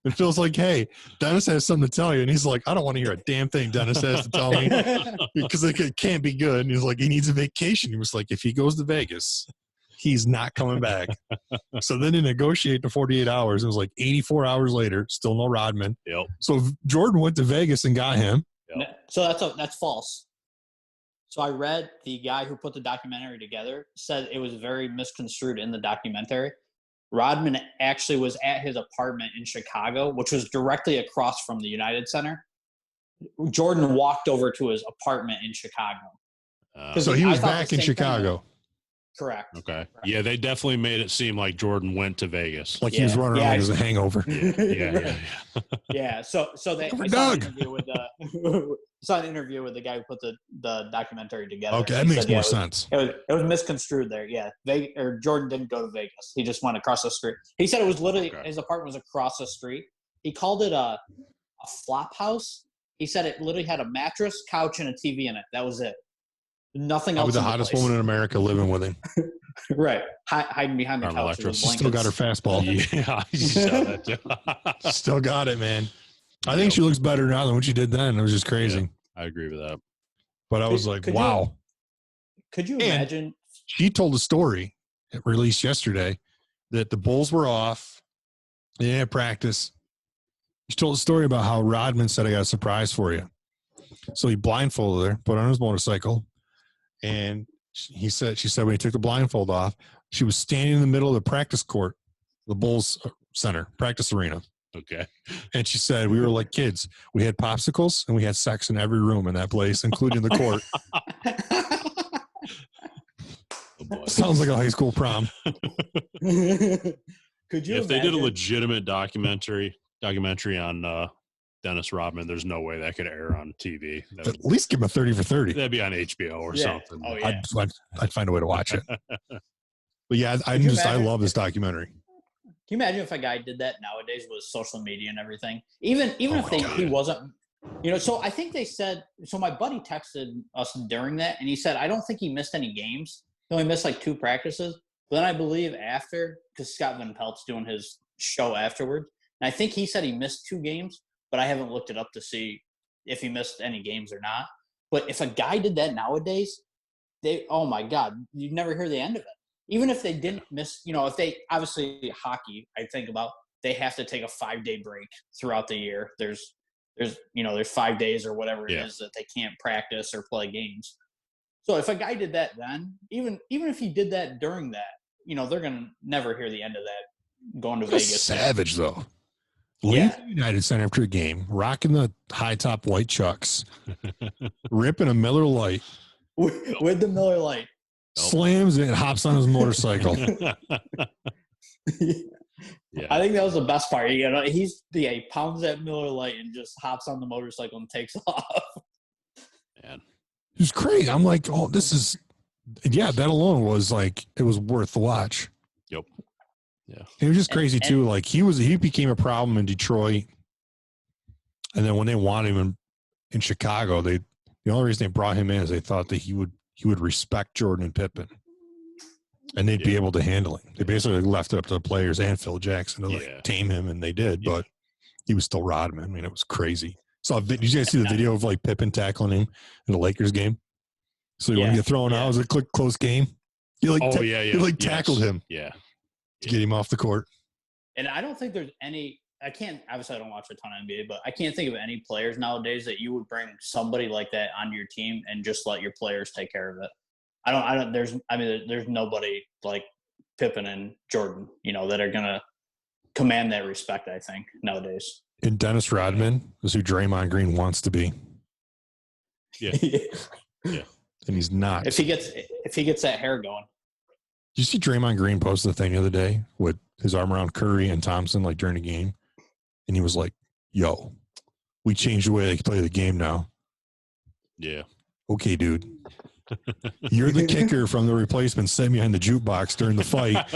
It feels like, hey, Dennis has something to tell you. And he's like, I don't want to hear a damn thing Dennis has to tell me because it can't be good. And he's like, he needs a vacation. He was like, if he goes to Vegas, he's not coming back. So then they negotiate to 48 hours. It was like 84 hours later, still no Rodman. Yep. So Jordan went to Vegas and got him. Yep. So that's false. So I read the guy who put the documentary together said it was very misconstrued in the documentary. Rodman actually was at his apartment in Chicago, which was directly across from the United Center. Jordan walked over to his apartment in Chicago. So he was back in Chicago. Correct. Okay. Correct. Yeah, they definitely made it seem like Jordan went to Vegas. Like he was running around as a hangover. Yeah. Yeah. So they Over I saw Doug. an interview with the guy who put the documentary together. Okay, that makes more sense. It was misconstrued there. Yeah, Jordan didn't go to Vegas. He just went across the street. He said it was literally his apartment was across the street. He called it a flop house. He said it literally had a mattress, couch, and a TV in it. That was it. Nothing else. I was the hottest woman in America living with him. Right, hiding behind the couch. She still got her fastball. Yeah, you saw that too. Still got it, man. I think she looks better now than what she did then. It was just crazy. Yeah, I agree with that. But I was like, wow. Could you imagine? She told a story, it released yesterday, that the Bulls were off. They didn't have practice. She told a story about how Rodman said, I got a surprise for you. So he blindfolded her, put her on his motorcycle, and she said when he took the blindfold off, she was standing in the middle of the practice court, the Bulls center, practice arena. Okay. And she said, we were like kids. We had popsicles and we had sex in every room in that place, including the court. Sounds like a high school prom. Could you if they did a imagine? legitimate documentary on Dennis Rodman, there's no way that could air on TV. At least give him a 30 for 30. That'd be on HBO or something. Oh, yeah. I'd find a way to watch it. But yeah, I love this documentary. Can you imagine if a guy did that nowadays with social media and everything? Even if he wasn't, so I think they said, so my buddy texted us during that and he said, I don't think he missed any games. He only missed like 2 practices. But then I believe after, because Scott Van Pelt's doing his show afterwards, and I think he said he missed 2 games, but I haven't looked it up to see if he missed any games or not. But if a guy did that nowadays, oh my God, you'd never hear the end of it. Even if they didn't miss, if they obviously hockey, I think about they have to take a 5-day break throughout the year. There's 5 days or whatever it is that they can't practice or play games. So if a guy did that then, even if he did that during that, they're gonna never hear the end of that. Going to Vegas, savage though. Leave the United Center after a game, rocking the high top white chucks, ripping a Miller Lite with the Miller Lite. Slams it, hops on his motorcycle. Yeah. I think that was the best part. He pounds that Miller Lite and just hops on the motorcycle and takes off. Man. It was crazy. I'm like, oh, that alone was like, it was worth the watch. Yep. Yeah. It was just crazy too. Like he became a problem in Detroit. And then when they wanted him in Chicago, the only reason they brought him in is they thought that he would respect Jordan and Pippen, and they'd be able to handle him. They basically left it up to the players and Phil Jackson to tame him, and they did. But he was still Rodman. I mean, it was crazy. So did you guys see the video of like Pippen tackling him in the Lakers game? So when you get thrown out, it was a close game. He tackled him. Yeah. to get him off the court. And I don't think there's any. Obviously, I don't watch a ton of NBA, but I can't think of any players nowadays that you would bring somebody like that onto your team and just let your players take care of it. There's nobody like Pippen and Jordan, that are gonna command that respect. I think nowadays. And Dennis Rodman is who Draymond Green wants to be. Yeah. Yeah. And he's not. If he gets that hair going. Did you see Draymond Green post the thing the other day with his arm around Curry and Thompson, like during the game? And he was like, yo, we changed the way they play the game now. Yeah. Okay, dude. You're the kicker from the replacement sitting behind the jukebox during the fight.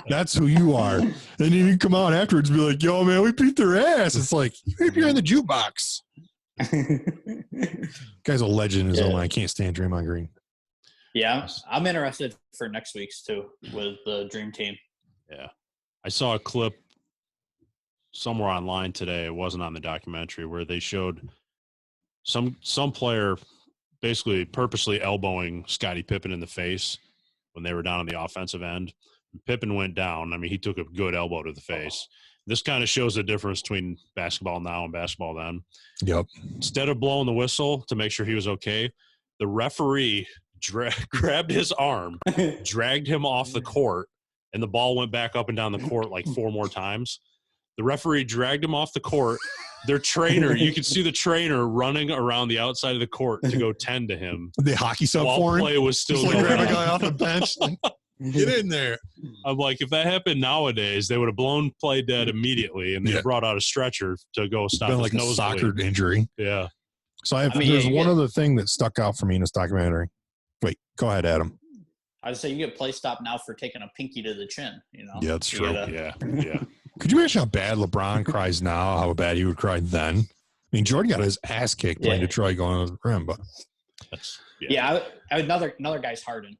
That's who you are. And then you come out afterwards and be like, yo, man, we beat their ass. It's like, you're behind the jukebox. Guy's a legend in his own. I can't stand Draymond Green. Yeah, I'm interested for next week's too with the Dream Team. Yeah. I saw a clip somewhere online today. It wasn't on the documentary where they showed some player basically purposely elbowing Scottie Pippen in the face when they were down on the offensive end. Pippen went down. I mean, he took a good elbow to the face. This kind of shows the difference between basketball now and basketball then. Yep. Instead of blowing the whistle to make sure he was okay, the referee grabbed his arm, dragged him off the court, and the ball went back up and down the court like 4 more times. The referee dragged him off the court. Their trainer, you could see the trainer running around the outside of the court to go tend to him. The hockey sub while for him. Play was still just going grab a on. guy off the bench. Get in there. I'm like, if that happened nowadays, they would have blown play dead immediately, and they brought out a stretcher to go stop his like a nosebleed. soccer injury. Yeah. So there's one other thing that stuck out for me in this documentary. Wait, go ahead, Adam. I would say you get play stop now for taking a pinky to the chin. Yeah, that's true. Yeah. Could you imagine how bad LeBron cries now? How bad he would cry then? I mean, Jordan got his ass kicked playing Detroit going to the rim, but another guy's Harden.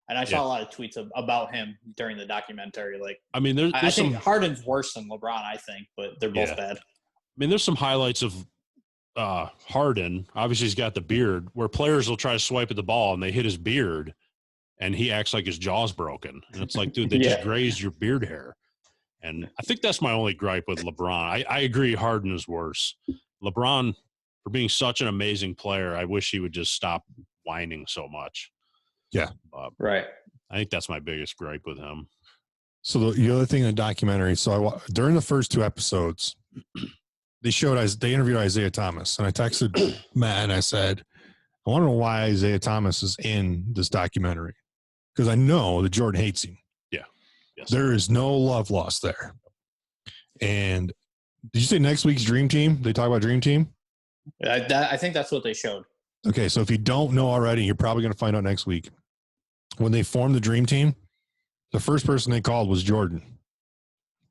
And I saw a lot of tweets about him during the documentary. Like, I mean, I think Harden's worse than LeBron, I think, but they're both bad. I mean, there's some highlights of Harden. Obviously, he's got the beard where players will try to swipe at the ball and they hit his beard, and he acts like his jaw's broken. And it's like, dude, they just grazed your beard hair. And I think that's my only gripe with LeBron. I agree Harden is worse. LeBron, for being such an amazing player, I wish he would just stop whining so much. Yeah. Right. I think that's my biggest gripe with him. So the other thing in the documentary, during the first 2 episodes, they interviewed Isaiah Thomas, and I texted Matt and I said, I want to know why Isaiah Thomas is in this documentary, because I know that Jordan hates him. Yeah. Yes. There is no love lost there. And did you say next week's Dream Team? They talk about Dream Team? I think that's what they showed. Okay, so if you don't know already, you're probably going to find out next week. When they formed the Dream Team, the first person they called was Jordan.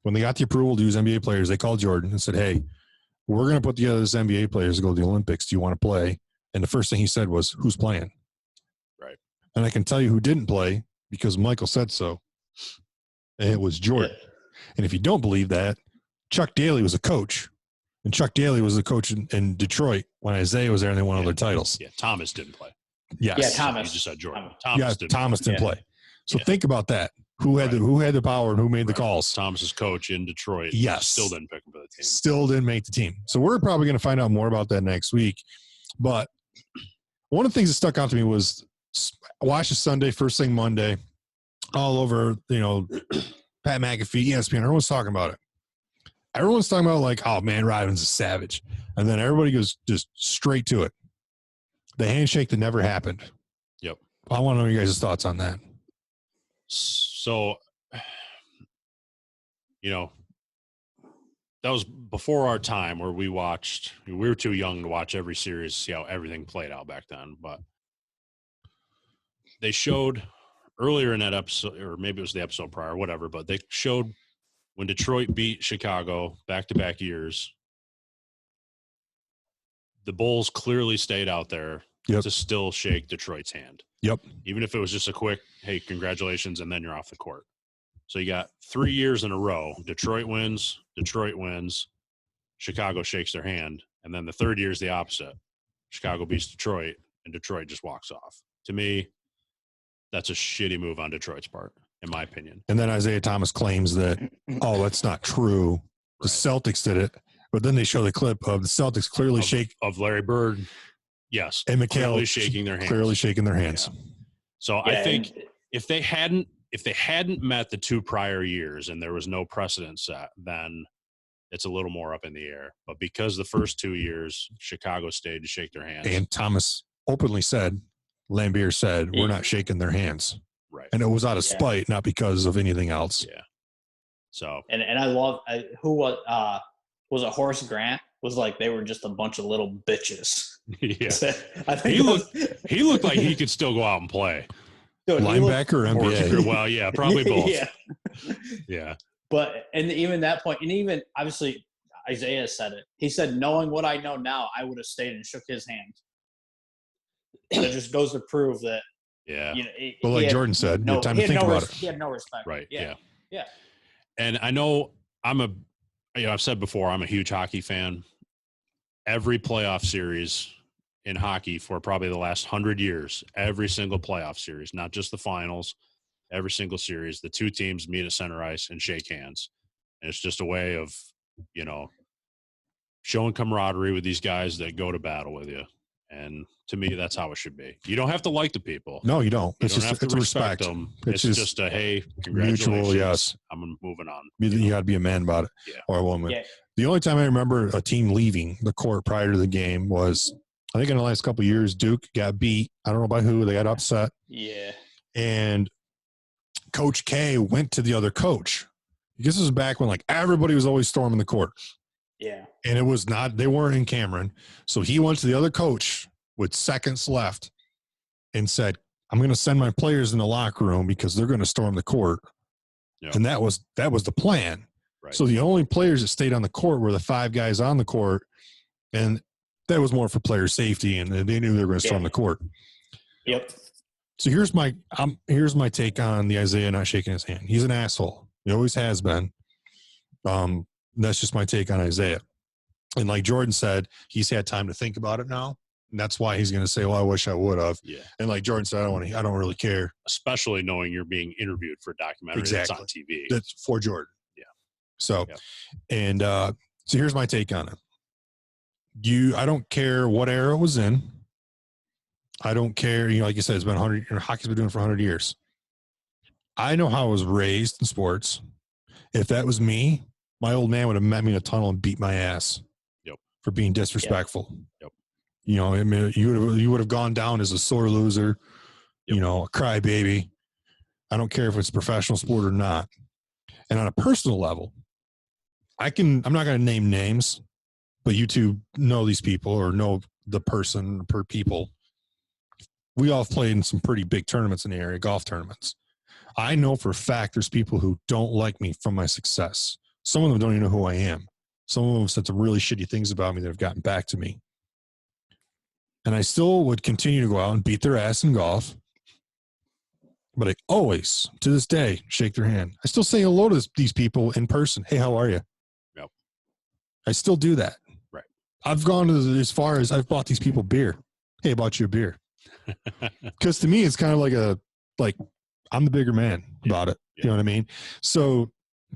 When they got the approval to use NBA players, they called Jordan and said, hey, we're going to put together this NBA players to go to the Olympics. Do you want to play? And the first thing he said was, who's playing? Right. And I can tell you who didn't play because Michael said so. And it was Jordan. Yeah. And if you don't believe that, Chuck Daly was a coach. And Chuck Daly was the coach in Detroit when Isaiah was there and they won all their titles. Yeah, Thomas didn't play. Yes. Yeah, Thomas. You just said Jordan. Thomas didn't play. So think about that. Who had the power and who made the calls? Thomas's coach in Detroit. Yes. Still didn't pick him for the team. Still didn't make the team. So we're probably going to find out more about that next week. But one of the things that stuck out to me was watch it Sunday, first thing Monday, all over, Pat McAfee, ESPN, everyone's talking about it. Everyone's talking about like, oh man, Rodman's a savage. And then everybody goes just straight to it. The handshake that never happened. Yep. I want to know your guys' thoughts on that. So, that was before our time where we were too young to watch every series, see how everything played out back then. But they showed earlier in that episode, or maybe it was the episode prior, whatever, but they showed when Detroit beat Chicago back-to-back years, the Bulls clearly stayed out there to still shake Detroit's hand. Yep. Even if it was just a quick, hey, congratulations, and then you're off the court. So you got 3 years in a row. Detroit wins, Chicago shakes their hand, and then the third year is the opposite. Chicago beats Detroit, and Detroit just walks off. To me, that's a shitty move on Detroit's part. in my opinion. And then Isaiah Thomas claims that, oh, that's not true. The Celtics did it. But then they show the clip of the Celtics clearly of Larry Bird. Yes. And McHale clearly shaking their hands. Clearly shaking their hands. Yeah. So I think if they hadn't met the 2 prior years and there was no precedent set, then it's a little more up in the air. But because the first 2 years, Chicago stayed to shake their hands. And Thomas openly said, Lambier said, we're not shaking their hands. Right. And it was out of spite, not because of anything else. Yeah. So. And I love, who was it Horace Grant? Was like, they were just a bunch of little bitches. Yeah. I think he looked like he could still go out and play. Dude, linebacker or NBA? Well, yeah, probably both. Yeah. But, and even that point, and even obviously Isaiah said it. He said, knowing what I know now, I would have stayed and shook his hand. And it just goes to prove that. Yeah. You know, well, like Jordan said, you had time to think about it. He had no respect. Right. Yeah. And I know I've said before, I'm a huge hockey fan. Every playoff series in hockey for probably the last 100 years, every single playoff series, not just the finals, every single series, the 2 teams meet at center ice and shake hands. And it's just a way of, showing camaraderie with these guys that go to battle with you. And to me, that's how it should be. You don't have to like the people. No, you don't. It's respect them. It's just a, hey, congratulations. Mutual, yes. I'm moving on. You got to be a man about it. Yeah. Or a woman. Yeah. The only time I remember a team leaving the court prior to the game was, I think in the last couple of years, Duke got beat. I don't know by who. They got upset. Yeah. And Coach K went to the other coach. This was back when everybody was always storming the court. Yeah. And it was not, they weren't in Cameron. So he went to the other coach with seconds left and said, I'm going to send my players in the locker room because they're going to storm the court. Yep. And that was the plan. Right. So the only players that stayed on the court were the 5 guys on the court. And that was more for player safety. And they knew they were going to storm the court. Yep. So here's my take on the Isaiah not shaking his hand. He's an asshole. He always has been. That's just my take on Isaiah. And like Jordan said, he's had time to think about it now. And that's why he's going to say, well, I wish I would have. Yeah. And like Jordan said, I don't really care. Especially knowing you're being interviewed for a documentary that's on TV. That's for Jordan. Yeah. So, and so here's my take on it. I don't care what era it was in. I don't care. Like you said, it's been 100, hockey's been doing it for 100 years. I know how I was raised in sports. If that was me, my old man would have met me in a tunnel and beat my ass for being disrespectful. Yep. I mean, you would have gone down as a sore loser, a crybaby. I don't care if it's professional sport or not. And on a personal level, I'm not going to name names, but you two know these people or know the person per people. We all have played in some pretty big tournaments in the area, golf tournaments. I know for a fact there's people who don't like me from my success. Some of them don't even know who I am. Some of them have said some really shitty things about me that have gotten back to me. And I still would continue to go out and beat their ass in golf. But I always, to this day, shake their hand. I still say hello to these people in person. Hey, how are you? Yep. I still do that. Right. I've gone as far as I've bought these people beer. Hey, I bought you a beer. Because to me, it's kind of like I'm the bigger man about it. You know what I mean? So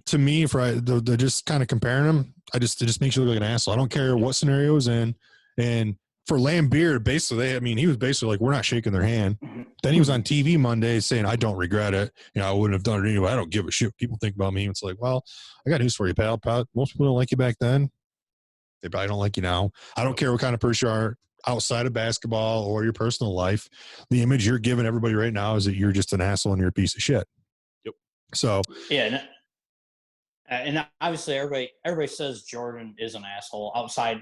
to me, they're just kind of comparing them. It just makes you look like an asshole. I don't care what scenario is in. And for Lambier, basically, he was basically like, we're not shaking their hand. Then he was on TV Monday saying, I don't regret it. I wouldn't have done it anyway. I don't give a shit what people think about me. It's like, well, I got news for you, pal. Most people don't like you back then. They probably don't like you now. I don't care what kind of person you are outside of basketball or your personal life. The image you're giving everybody right now is that you're just an asshole and you're a piece of shit. Yep. So. Yeah. And obviously everybody says Jordan is an asshole outside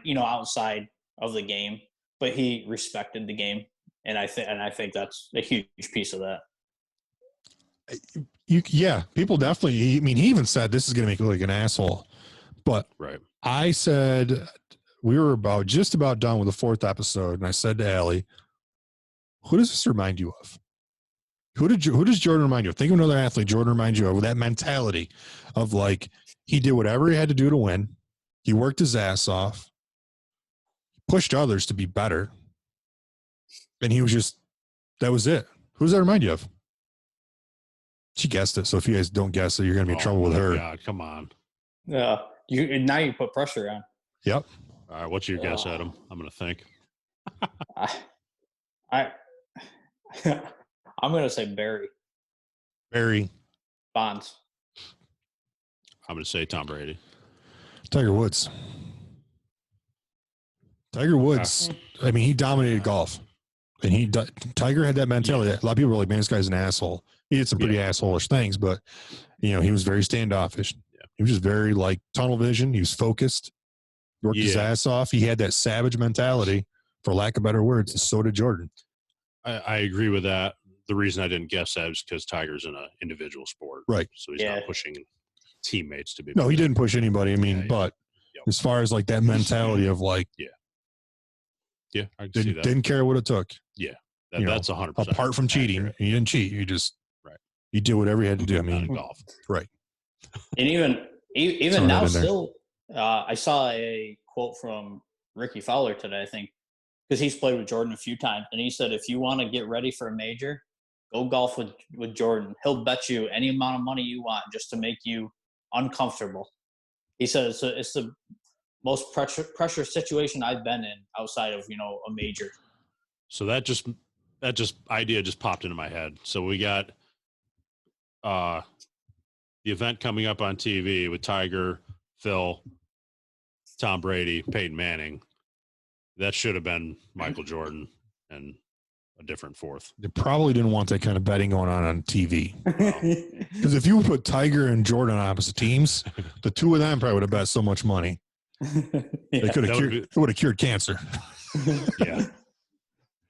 of the game, but he respected the game. And I think that's a huge piece of that. People definitely, he even said this is going to make you look like an asshole, but right. I said, we were just about done with the 4th episode. And I said to Allie, who does this remind you of? Who does Jordan remind you of? Think of another athlete Jordan reminds you of with that mentality of like, he did whatever he had to do to win. He worked his ass off, pushed others to be better. And he was that was it. Who does that remind you of? She guessed it. So if you guys don't guess it, you're going to be in trouble with her. God, come on. Yeah. Now you put pressure on. Yep. All right, what's your guess, Adam? I'm going to think. I'm going to say Barry Barry. Bonds. I'm going to say Tom Brady. Tiger Woods. Tiger Woods, I mean, he dominated golf. And Tiger had that mentality. A lot of people were like, man, this guy's an asshole. He did some pretty asshole-ish things, but, you know, he was very standoffish. Yeah. He was just very, like, tunnel vision. He was focused, worked his ass off. He had that savage mentality, for lack of better words, and so did Jordan. I agree with that. The reason I didn't guess that is because Tiger's in an individual sport. Right. So he's not pushing teammates to be. No, he didn't push anybody. I mean, but as far as, like, that mentality of, like, yeah, I can see that. Didn't care what it took. Yeah, that's 100%. Apart from cheating, he didn't cheat. You just you did whatever you had to do. I mean, golf, right? And even now, still, I saw a quote from Ricky Fowler today. I think because he's played with Jordan a few times, and he said, if you want to get ready for a major, go golf with Jordan. He'll bet you any amount of money you want just to make you uncomfortable. He said it's the most pressure situation I've been in outside of, a major. So that idea just popped into my head. So we got the event coming up on TV with Tiger, Phil, Tom Brady, Peyton Manning. That should have been Michael Jordan and a different fourth. They probably didn't want that kind of betting going on TV. Because if you put Tiger and Jordan on opposite teams, the two of them probably would have bet so much money. They could have cured cancer. Yeah.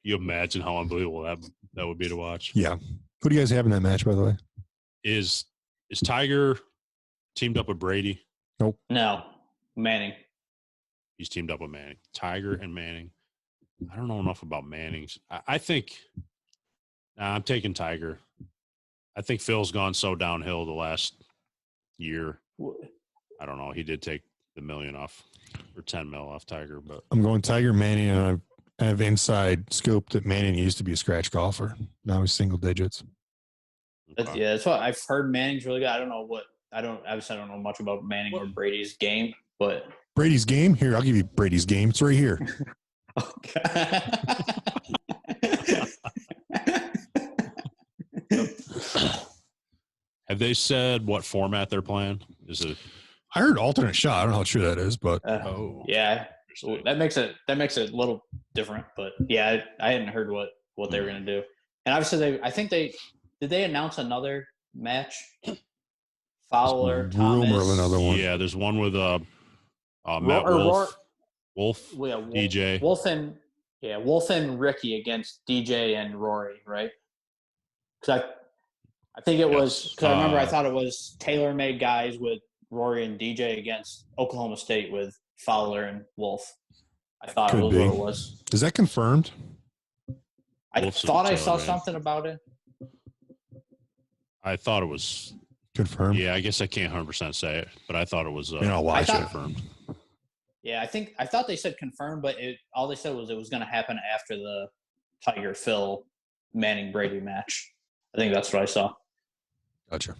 You imagine how unbelievable that would be to watch. Yeah. Who do you guys have in that match, by the way? Is Tiger teamed up with Brady? Nope. No. Manning. He's teamed up with Manning. Tiger and Manning. I don't know enough about Manning's. I think I'm taking Tiger. I think Phil's gone so downhill the last year. I don't know. He did take the $1 million off or 10 mil off Tiger, but I'm going Tiger, Manning, and I have inside scoop that Manning used to be a scratch golfer. Now he's single digits. Okay. That's what I've heard. Manning's really good. I don't know much about Manning or Brady's game, but Brady's game? Here, I'll give you Brady's game. It's right here. Okay. Have they said what format they're playing? Is it? I heard alternate shot. I don't know how true that is, but yeah, that makes it a little different. But yeah, I hadn't heard what they were going to do. And obviously, did they announce another match? Fowler, Thomas, rumor of another one. Yeah, there's one with Matt Wolf, DJ, Wolf and Ricky against DJ and Rory, right? Because I think it was because I remember I thought it was tailor-made guys with Rory and DJ against Oklahoma State with Fowler and Wolf. I thought it was what it was. Is that confirmed? I thought I saw something about it. I thought it was confirmed. Yeah, I guess I can't 100% say it, but I thought it was confirmed. Yeah, I thought they said confirmed, but all they said was it was going to happen after the Tiger Phil Manning Brady match. I think that's what I saw. Gotcha.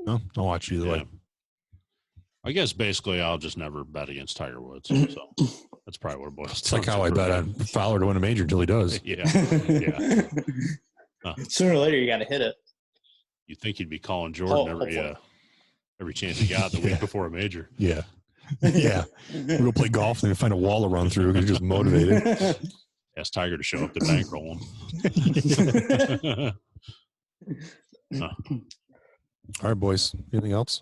No, I'll watch either way. I guess basically I'll just never bet against Tiger Woods. So that's probably what it boils down to. It's like how I bet on Fowler to win a major until he does. Yeah. Sooner or later, you got to hit it. You'd think he'd be calling Jordan every chance he got the week before a major. Yeah. Yeah. We'll play golf and then find a wall to run through because you're just motivated. Ask Tiger to show up to bankroll him. All right, boys. Anything else?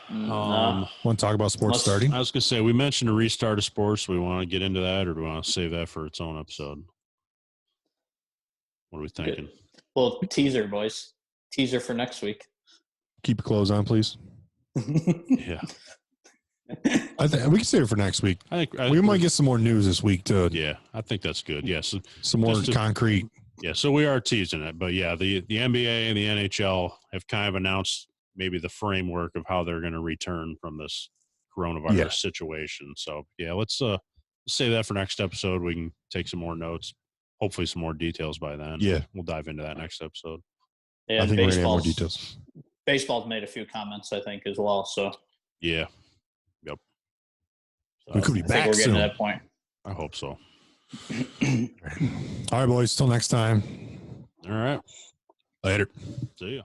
Want to talk about sports starting? I was going to say, we mentioned a restart of sports. Do we want to get into that, or do we want to save that for its own episode? What are we thinking? Well, teaser, boys. Teaser for next week. Keep your clothes on, please. Yeah. I think we can save it for next week. I think we might get some more news this week, too. Yeah, I think that's good. Yes. Some more concrete. Yeah, so we are teasing it. But, yeah, the NBA and the NHL have kind of announced maybe the framework of how they're going to return from this coronavirus situation. So, yeah, let's save that for next episode. We can take some more notes, hopefully some more details by then. Yeah. We'll dive into that next episode. Yeah, I think we're going to have more baseball's details. baseball's made a few comments, I think, as well. So Yeah. Yep. We could be I think back we're getting soon. to that point. I hope so. All right, boys. Till next time. All right. Later. See ya.